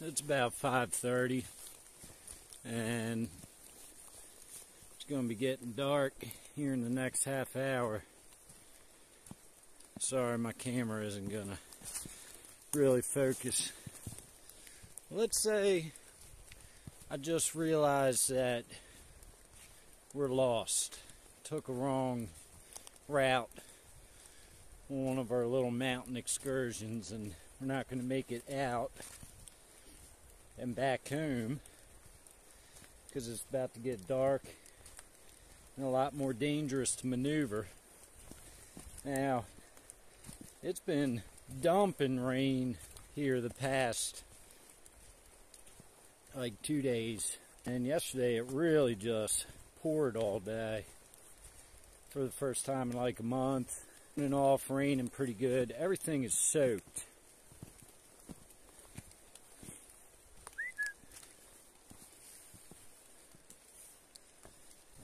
It's about 5:30 and it's going to be getting dark here in the next half hour. Sorry, my camera isn't going to really focus. Let's say I just realized that we're lost. Took a wrong route on one of our little mountain excursions and we're not going to make it out and back home because it's about to get dark and a lot more dangerous to maneuver. Now, it's been dumping rain here the past like 2 days, and yesterday it really just poured all day for the first time in like a month. On and off, raining pretty good. Everything is soaked.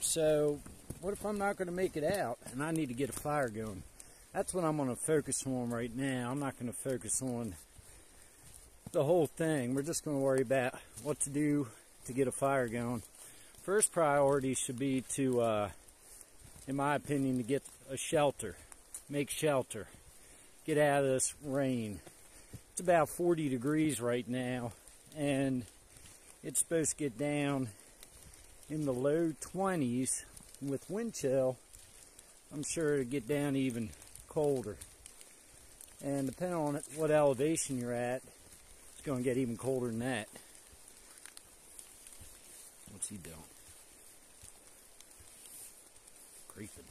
So what if I'm not going to make it out and I need to get a fire going? That's what I'm going to focus on right now. I'm not going to focus on the whole thing. We're just going to worry about what to do to get a fire going. First priority should be to, in my opinion, to get a shelter. Make shelter. Get out of this rain. It's about 40 degrees right now, and it's supposed to get down in the low 20s. With wind chill, I'm sure it'll get down even colder. And depending on what elevation you're at, it's going to get even colder than that. What's he doing? Creeping.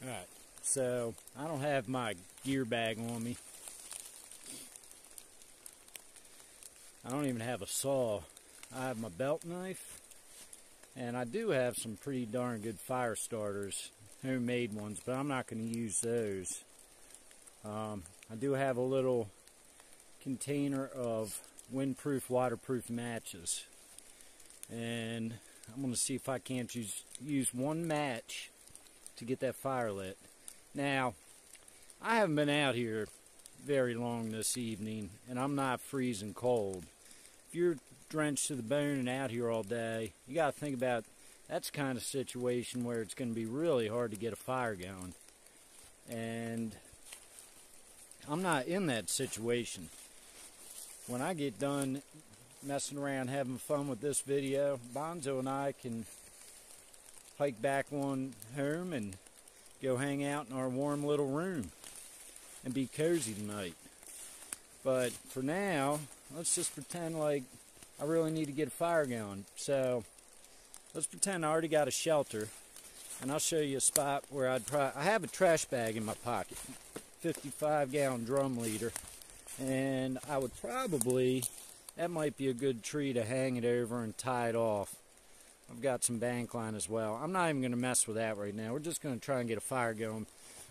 Alright, so I don't have my gear bag on me. I don't even have a saw. I have my belt knife, and I do have some pretty darn good fire starters, homemade ones, but I'm not going to use those. I do have a little container of windproof, waterproof matches, and I'm going to see if I can't use one match to get that fire lit. Now, I haven't been out here very long this evening, and I'm not freezing cold. If you're drenched to the bone and out here all day, you got to think about that's the kind of situation where it's going to be really hard to get a fire going. And I'm not in that situation. When I get done messing around having fun with this video, Bonzo and I can hike back on home and go hang out in our warm little room and be cozy tonight. But for now, let's just pretend like I really need to get a fire going. So let's pretend I already got a shelter, and I'll show you a spot where I have a trash bag in my pocket, 55-gallon drum leader, and I would probably, that might be a good tree to hang it over and tie it off. I've got some bank line as well. I'm not even going to mess with that right now. We're just going to try and get a fire going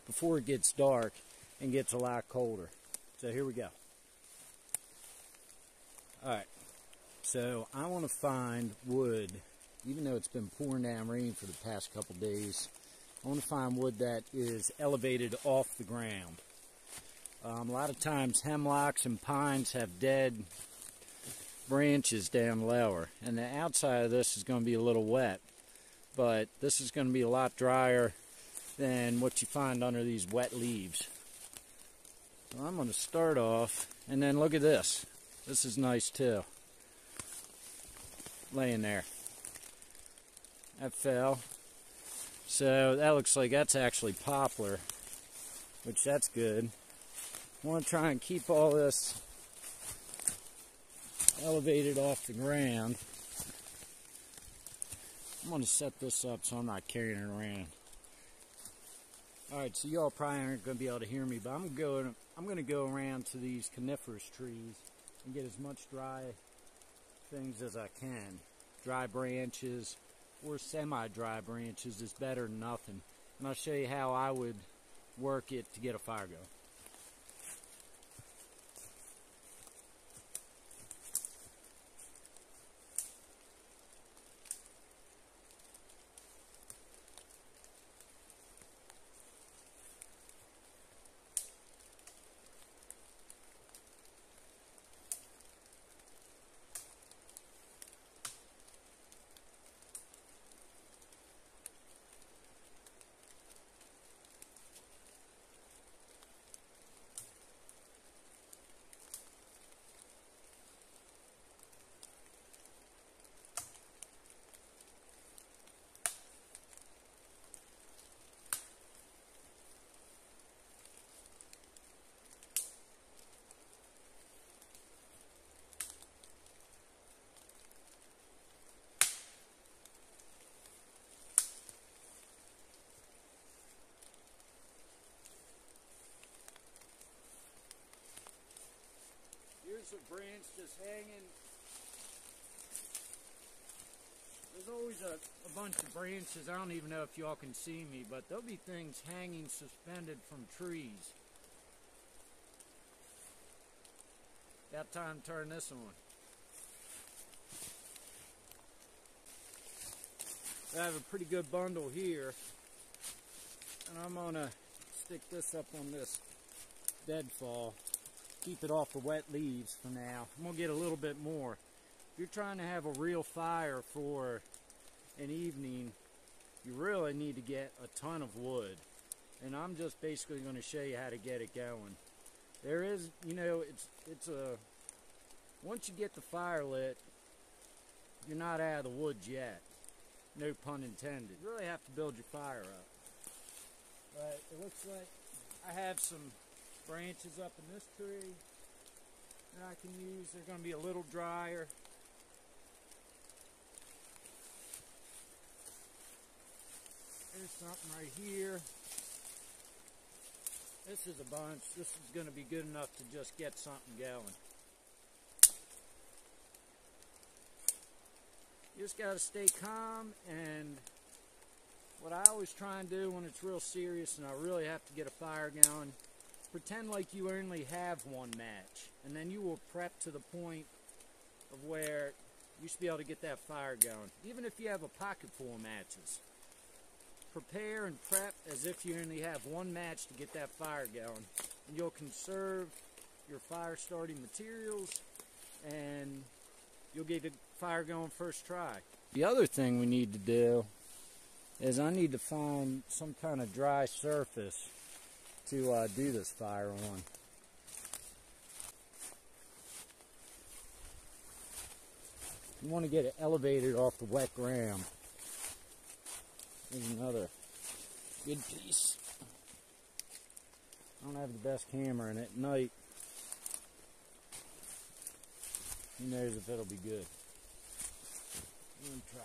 before it gets dark and gets a lot colder. So here we go. Alright, so I want to find wood, even though it's been pouring down rain for the past couple days. I want to find wood that is elevated off the ground. A lot of times hemlocks and pines have dead branches down lower, and the outside of this is going to be a little wet, but this is going to be a lot drier than what you find under these wet leaves. So I'm going to start off, and then look at this. This is nice too, laying there. That fell, so that looks like that's actually poplar, which that's good. I want to try and keep all this elevated off the ground. I'm going to set this up so I'm not carrying it around. Alright, so y'all probably aren't going to be able to hear me, but I'm going to go around to these coniferous trees and get as much dry things as I can. Dry branches, or semi-dry branches is better than nothing. And I'll show you how I would work it to get a fire going. Here's a branch just hanging. There's always a bunch of branches. I don't even know if y'all can see me, but there'll be things hanging suspended from trees. Got time to turn this on. I have a pretty good bundle here, and I'm gonna stick this up on this deadfall. Keep it off the wet leaves for now. I'm gonna get a little bit more. If you're trying to have a real fire for an evening, you really need to get a ton of wood. And I'm just basically gonna show you how to get it going. There is, you know, once you get the fire lit, you're not out of the woods yet. No pun intended. You really have to build your fire up. But it looks like I have some branches up in this tree that I can use. They're going to be a little drier. There's something right here. This is a bunch. This is going to be good enough to just get something going. You just got to stay calm, and what I always try and do when it's real serious and I really have to get a fire going, pretend like you only have one match, and then you will prep to the point of where you should be able to get that fire going. Even if you have a pocket full of matches, prepare and prep as if you only have one match to get that fire going, and you'll conserve your fire starting materials, and you'll get the fire going first try. The other thing we need to do is I need to find some kind of dry surface to do this fire on. You want to get it elevated off the wet ground. There's another good piece. I don't have the best camera, and at night, who knows if it'll be good. I'm gonna try.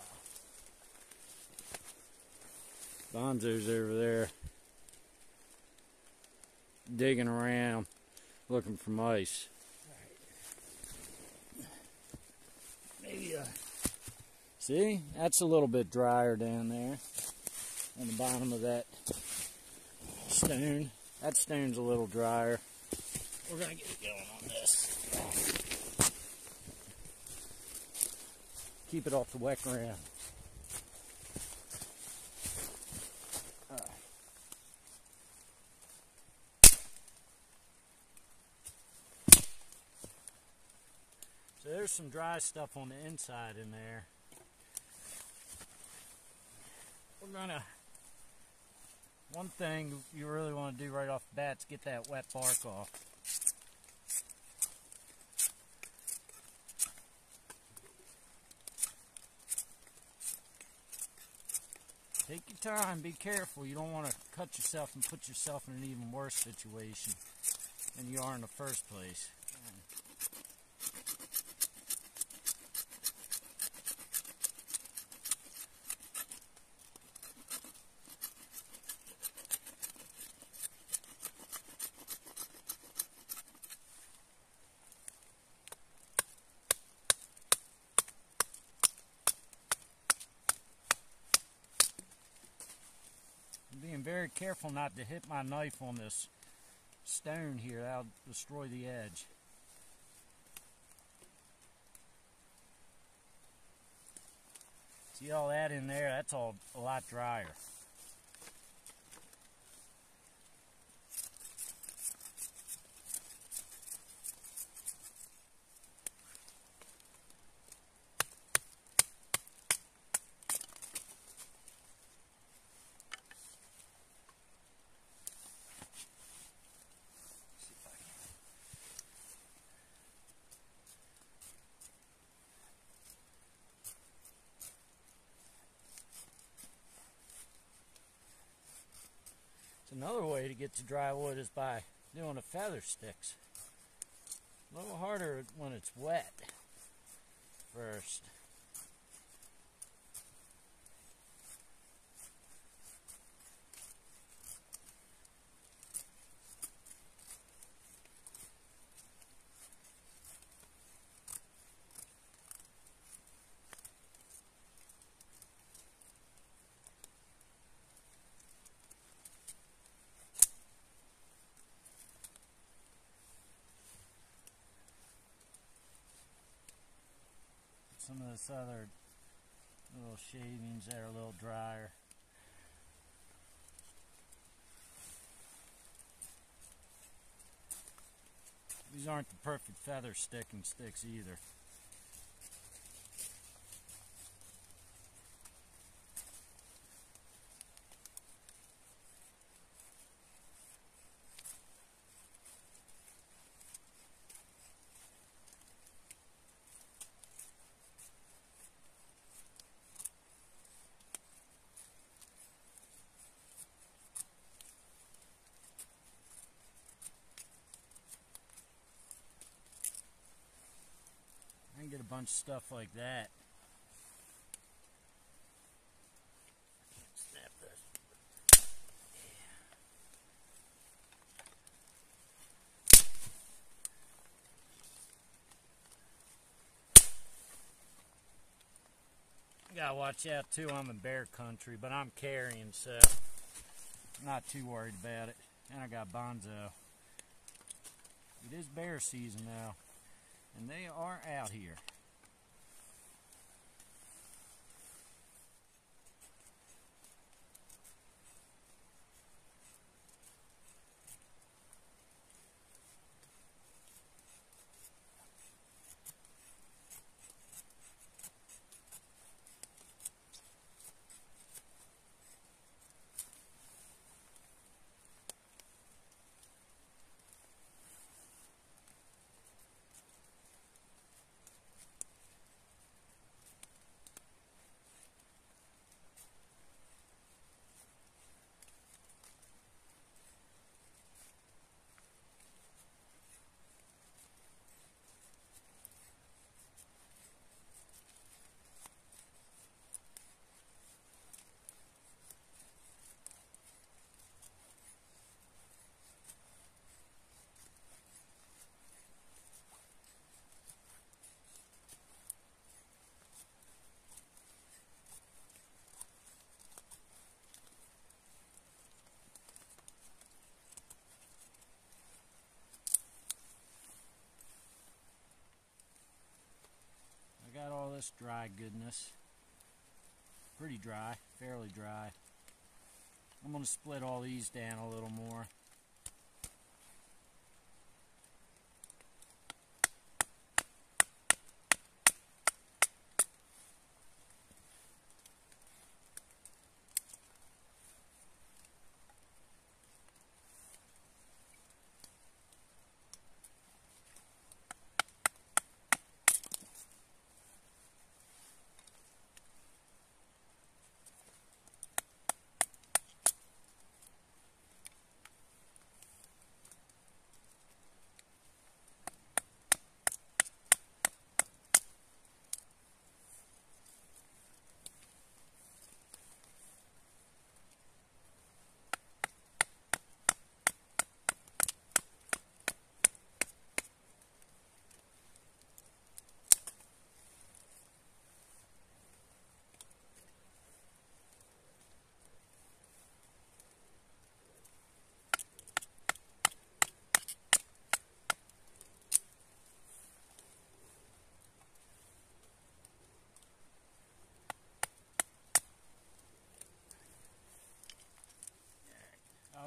Bonzo's over there digging around looking for mice. Right. Maybe see, that's a little bit drier down there on the bottom of that stone. That stone's a little drier. We're gonna get it going on this. Keep it off the wet ground. So there's some dry stuff on the inside in there. We're gonna, one thing you really want to do right off the bat is get that wet bark off. Take your time, be careful. You don't want to cut yourself and put yourself in an even worse situation than you are in the first place. being very careful not to hit my knife on this stone here. That'll destroy the edge. See all that in there? That's all a lot drier. Another way to get to dry wood is by doing the feather sticks. A little harder when it's wet first. Some of this other little shavings that are a little drier. These aren't the perfect feather sticking sticks either. I can get a bunch of stuff like that. Snap this. Yeah. Gotta watch out too. I'm in bear country, but I'm carrying, so I'm not too worried about it. And I got Bonzo. It is bear season now, and they are out here. Got all this dry goodness. Pretty dry, fairly dry. I'm going to split all these down a little more.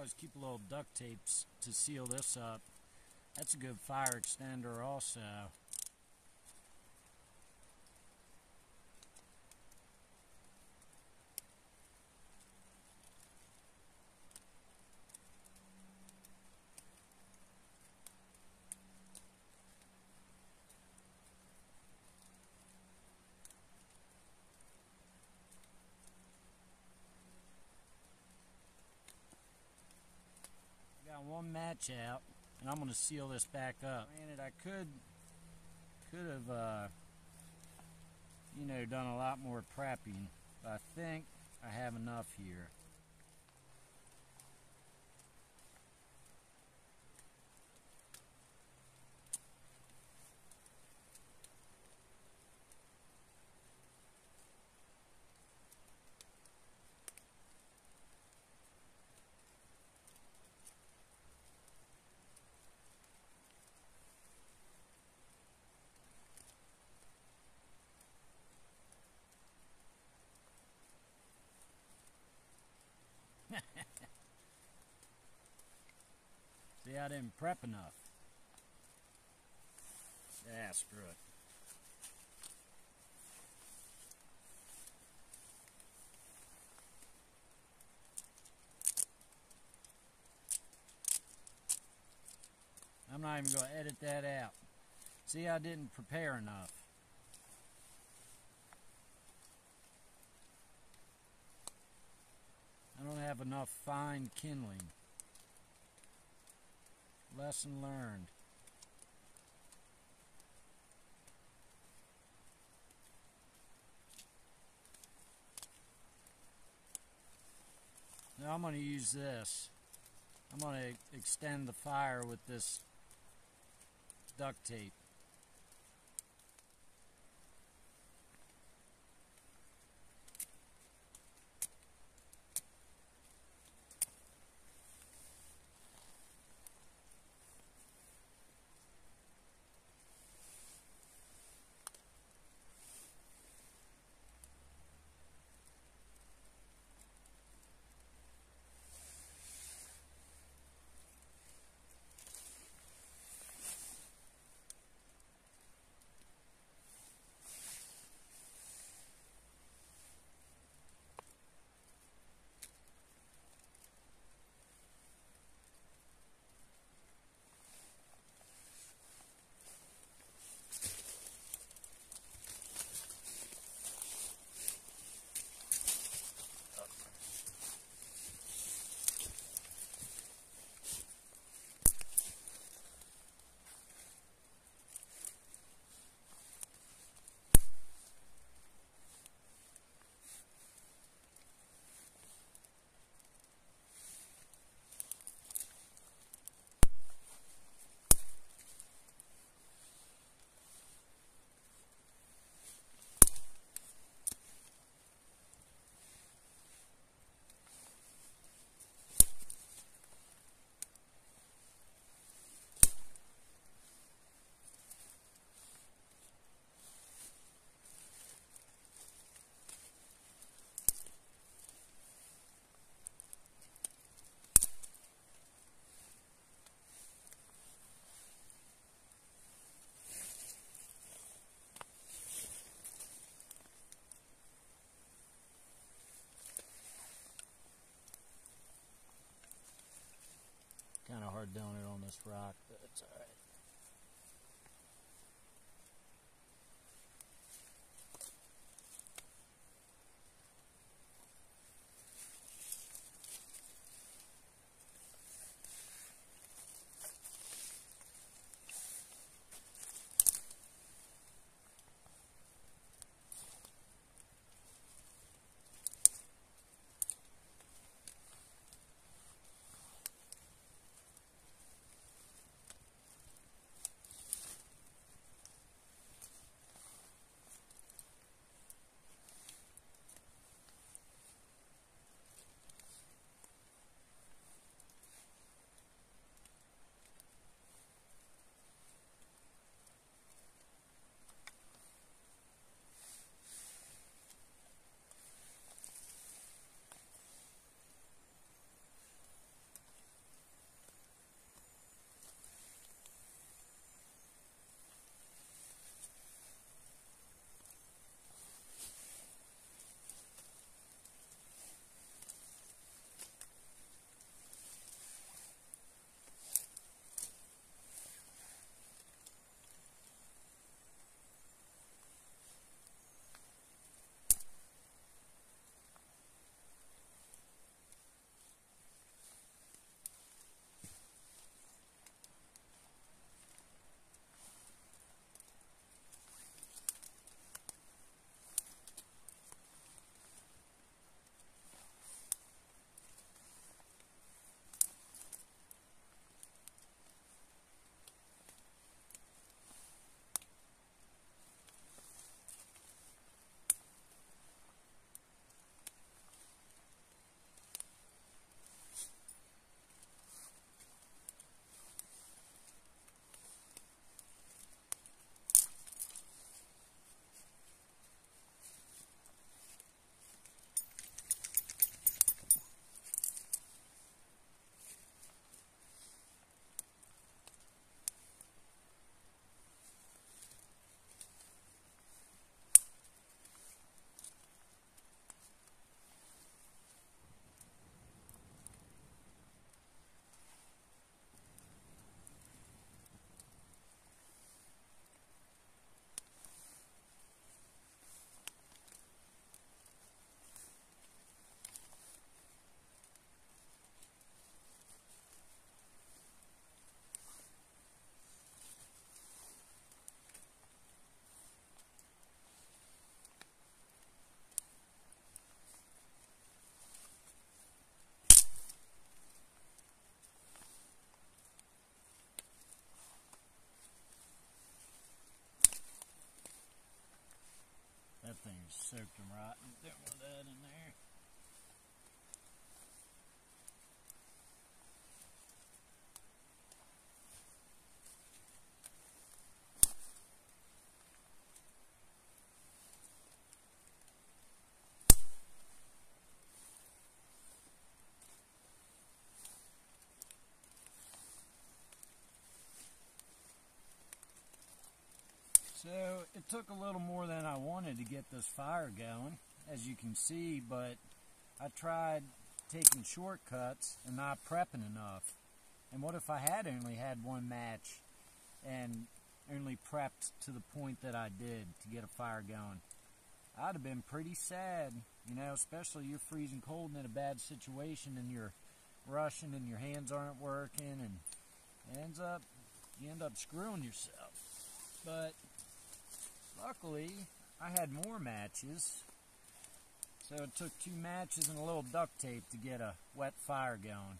always keep a little duct tape to seal this up. That's a good fire extender also. Got one match out, and I'm going to seal this back up. Granted, I could have, you know, done a lot more prepping, but I think I have enough here. See, I didn't prep enough. Yeah, screw it. I'm not even going to edit that out. See, I didn't prepare enough. I don't have enough fine kindling. Lesson learned. Now I'm going to use this. I'm going to extend the fire with this duct tape. Kind of hard doing it on this rock, but it's alright. Soaked them rotten. Don't want that in there. So it took a little more than I wanted to get this fire going, as you can see, but I tried taking shortcuts and not prepping enough. And what if I had only had one match and only prepped to the point that I did to get a fire going? I'd have been pretty sad, you know, especially you're freezing cold and in a bad situation and you're rushing and your hands aren't working, and you end up screwing yourself. But luckily, I had more matches, so it took 2 matches and a little duct tape to get a wet fire going.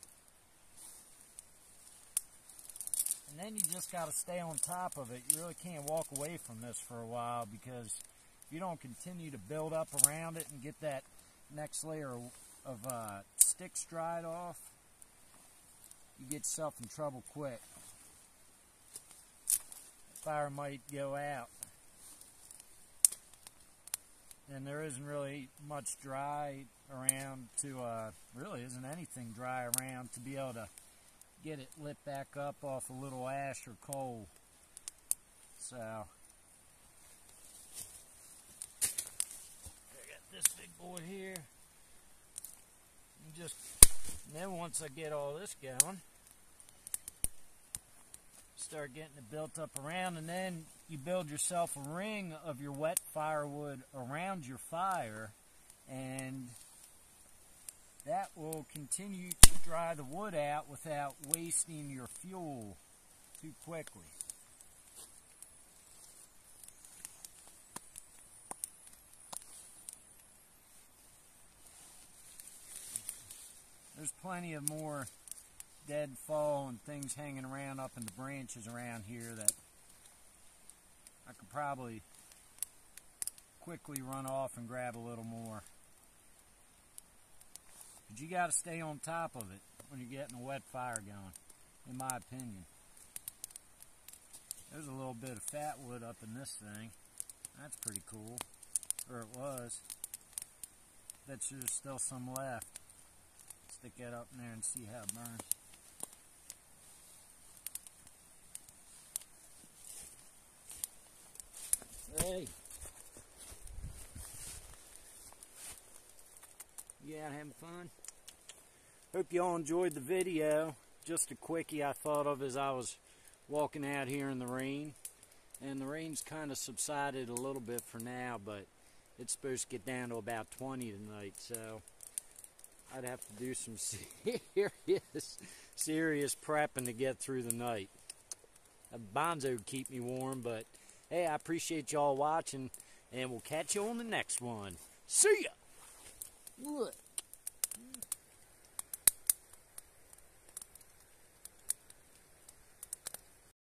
And then you just got to stay on top of it. You really can't walk away from this for a while, because if you don't continue to build up around it and get that next layer of sticks dried off, you get yourself in trouble quick. The fire might go out. And there isn't really much dry around to, really isn't anything dry around to be able to get it lit back up off a little ash or coal. So, I got this big boy here. And then once I get all this going, start getting it built up around, and then you build yourself a ring of your wet firewood around your fire, and that will continue to dry the wood out without wasting your fuel too quickly. There's plenty of more deadfall and things hanging around up in the branches around here that I could probably quickly run off and grab a little more. But you got to stay on top of it when you're getting a wet fire going, in my opinion. There's a little bit of fat wood up in this thing. That's pretty cool. Or it was. Bet you there's still some left. Stick that up in there and see how it burns. Hey. You out having fun? Hope you all enjoyed the video. Just a quickie I thought of as I was walking out here in the rain. And the rain's kind of subsided a little bit for now, but it's supposed to get down to about 20 tonight, so I'd have to do some serious prepping to get through the night. A bonzo would keep me warm, but hey, I appreciate y'all watching, and we'll catch you on the next one. See ya! What?